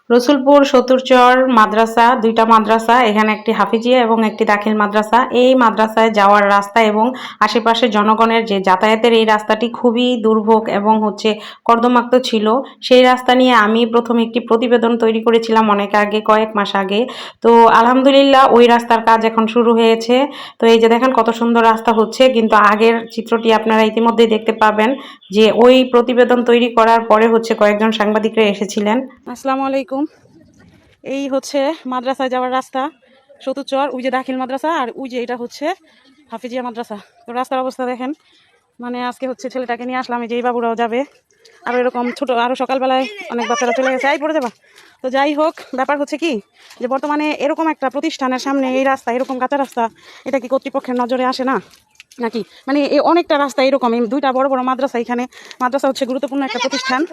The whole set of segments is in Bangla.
রসুলপুর সতুরচর মাদ্রাসা, দুইটা মাদ্রাসা, এখানে একটি হাফিজিয়া এবং একটি দাখিল মাদ্রাসা। এই মাদ্রাসায় যাওয়ার রাস্তা এবং আশেপাশের জনগণের যে যাতায়াতের এই রাস্তাটি খুবই দুর্ভোগ এবং কর্দমাক্ত ছিল। সেই রাস্তা নিয়ে আমি প্রথমে একটি প্রতিবেদন তৈরি করেছিলাম অনেক আগে, কয়েক মাস আগে। তো আলহামদুলিল্লাহ ওই রাস্তার কাজ এখন শুরু হয়েছে। তো এই যে দেখেন কত সুন্দর রাস্তা হচ্ছে, কিন্তু আগের চিত্রটি আপনারা ইতিমধ্যেই দেখতে পাবেন যে ওই প্রতিবেদন তৈরি করার পরে কয়েকজন সাংবাদিকরা এসেছিলেন। আসসালামু আলাইকুম। এই হচ্ছে মাদ্রাসায় যাওয়ার রাস্তা, সতুচর, ওই যে দাখিল মাদ্রাসা, আর ওই যে এটা হচ্ছে হাফিজিয়া মাদ্রাসা। তো রাস্তার অবস্থা দেখেন, মানে আজকে ছেলেটাকে নিয়ে আসলাম, এই যে এই বাবুরাও যাবে, আরও এরকম ছোট, আরও সকালবেলায় অনেক বাচ্চারা চলে গেছে, পড়ে যাবা। তো যাই হোক, ব্যাপার হচ্ছে কি যে বর্তমানে এরকম একটা প্রতিষ্ঠানের সামনে এই রাস্তা, এরকম কাঁচা রাস্তা, এটা কি কর্তৃপক্ষের নজরে আসে না নাকি? মানে এই অনেকটা রাস্তা এরকম, দুইটা বড় বড় মাদ্রাসা, এখানে মাদ্রাসা হচ্ছে গুরুত্বপূর্ণ একটা প্রতিষ্ঠান।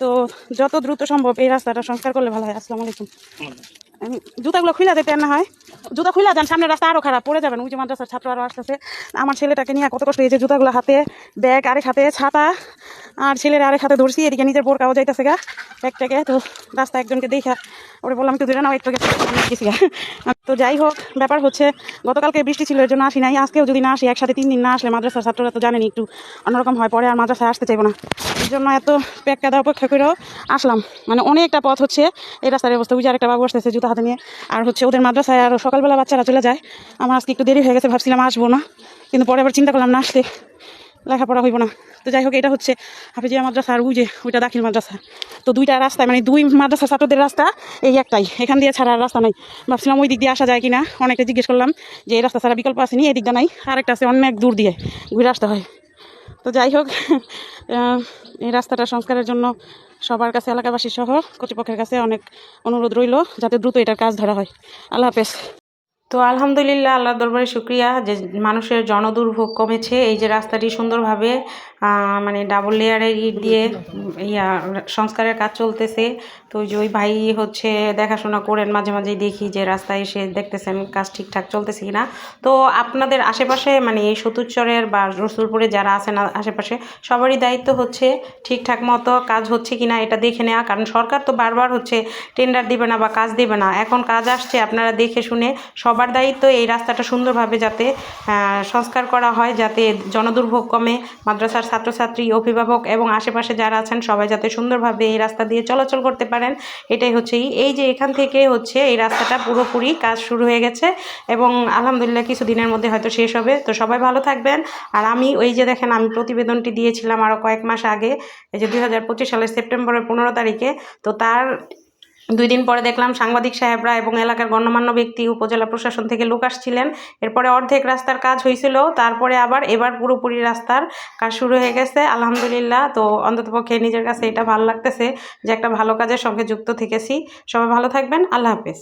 তো যত দ্রুত সম্ভব এই রাস্তাটা সংস্কার করলে ভালো হয়। আসসালামু আলাইকুম। জুতাগুলো খুলে যেতে না হয়, জুতা খুলে যান, সামনের রাস্তা আরও খারাপ, পড়ে যাবেন। ওই যে মাদ্রাসার ছাত্র আরও আসতেছে, আমার ছেলেটাকে নিয়ে কত কষ্ট, এই যে জুতাগুলো হাতে, ব্যাগ আরেক হাতে, ছাতা আর ছেলের আরেক হাতে ধরছি, এদিকে নিজের বোরকাও যাইতেছে গা ব্যাগটাকে। তো রাস্তা একজনকে দেখা ওরে বললাম একটু দূরে নাও, একটু গেছি গা। তো যাই হোক, ব্যাপার হচ্ছে গতকালকে বৃষ্টি ছিল, এর জন্য আসি নাই। আজকেও যদি না আসি, একসাথে 3 দিন না আসলে মাদ্রাসার ছাত্ররা তো জানেনি একটু অন্যরকম হয়, পরে আর মাদ্রাসায় আসতে চাইবো না। এর জন্য এত প্যাক কাদা অপেক্ষা করেও আসলাম। মানে অনেকটা পথ এই রাস্তার অবস্থা। ওই যে আরেকটা বাবু আসতেছে জুতা হাতে নিয়ে, আর ওদের মাদ্রাসায় আরও সকালবেলা বাচ্চারা চলে যায়। আমার আজকে একটু দেরি হয়ে গেছে, ভাবছিলাম আসবো না, কিন্তু পরে আবার চিন্তা করলাম না আসলে লেখাপড়া হইব না। তো যাই হোক, এটা হচ্ছে হাফিজিয়া মাদ্রাসা, আর ওইটা দাখিল মাদ্রাসা। তো দুইটা রাস্তায়, মানে দুই মাদ্রাসার ছাত্রদের রাস্তা এই একটাই, এখান দিয়ে ছাড়া আর রাস্তা নাই। ভাবছিলাম ওই দিক দিয়ে আসা যায় কিনা, অনেকে জিজ্ঞেস করলাম যে এই রাস্তা ছাড়া বিকল্প আসেনি, এই দিকটা নাই, আরেকটা আছে অনেক দূর দিয়ে ঘুরে আসতে হয়। তো যাই হোক, এই রাস্তাটা সংস্কারের জন্য সবার কাছে, এলাকাবাসী সহ কর্তৃপক্ষের কাছে অনেক অনুরোধ রইল যাতে দ্রুত এটার কাজ ধরা হয়। আল্লাহ হাফেজ। তো আলহামদুলিল্লাহ, আল্লাহর দরবারে শুকরিয়া যে মানুষের জনদুর্ভোগ কমেছে। এই যে রাস্তাটি সুন্দরভাবে মানে ডাবল লেয়ারের ইট দিয়ে সংস্কারের কাজ চলতেছে। তো ওই যে ওই ভাই দেখাশোনা করেন, মাঝে মাঝেই দেখি যে রাস্তায় এসে দেখতেছেন কাজ ঠিকঠাক চলতেছে কিনা। তো আপনাদের আশেপাশে, মানে এই সতুরচরের বা রসুলপুরে যারা আছেন আশেপাশে, সবারই দায়িত্ব ঠিকঠাক মতো কাজ হচ্ছে কিনা এটা দেখে নেওয়া। কারণ সরকার তো বারবার টেন্ডার দিবে না বা কাজ দিবে না, এখন কাজ আসছে, আপনারা দেখে শুনে সবার দায়িত্ব এই রাস্তাটা সুন্দরভাবে যাতে সংস্কার করা হয়, যাতে জনদুর্ভোগ কমে, মাদ্রাসার ছাত্রছাত্রী, অভিভাবক এবং আশেপাশে যারা আছেন সবাই যাতে সুন্দরভাবে এই রাস্তা দিয়ে চলাচল করতে পারেন। এটাই এই যে এখান থেকে এই রাস্তাটা পুরোপুরি কাজ শুরু হয়ে গেছে এবং আলহামদুলিল্লাহ কিছুদিনের মধ্যে হয়তো শেষ হবে। তো সবাই ভালো থাকবেন। আর আমি ওই যে দেখেন, আমি প্রতিবেদনটি দিয়েছিলাম আরও কয়েক মাস আগে, এই যে 2025 সালের সেপ্টেম্বরের 15 তারিখে। তো তার 2 দিন পরে দেখলাম সাংবাদিক সাহেবরা এবং এলাকার গণ্যমান্য ব্যক্তি, উপজেলা প্রশাসন থেকে লোক আসছিলেন। এরপরে অর্ধেক রাস্তার কাজ হয়েছিল, তারপরে এবার পুরোপুরি রাস্তার কাজ শুরু হয়ে গেছে আলহামদুলিল্লাহ। তো অন্ততপক্ষে নিজের কাছে এটা ভালো লাগতেছে যে একটা ভালো কাজের সঙ্গে যুক্ত থেকেছি। সবাই ভালো থাকবেন। আল্লাহ হাফেজ।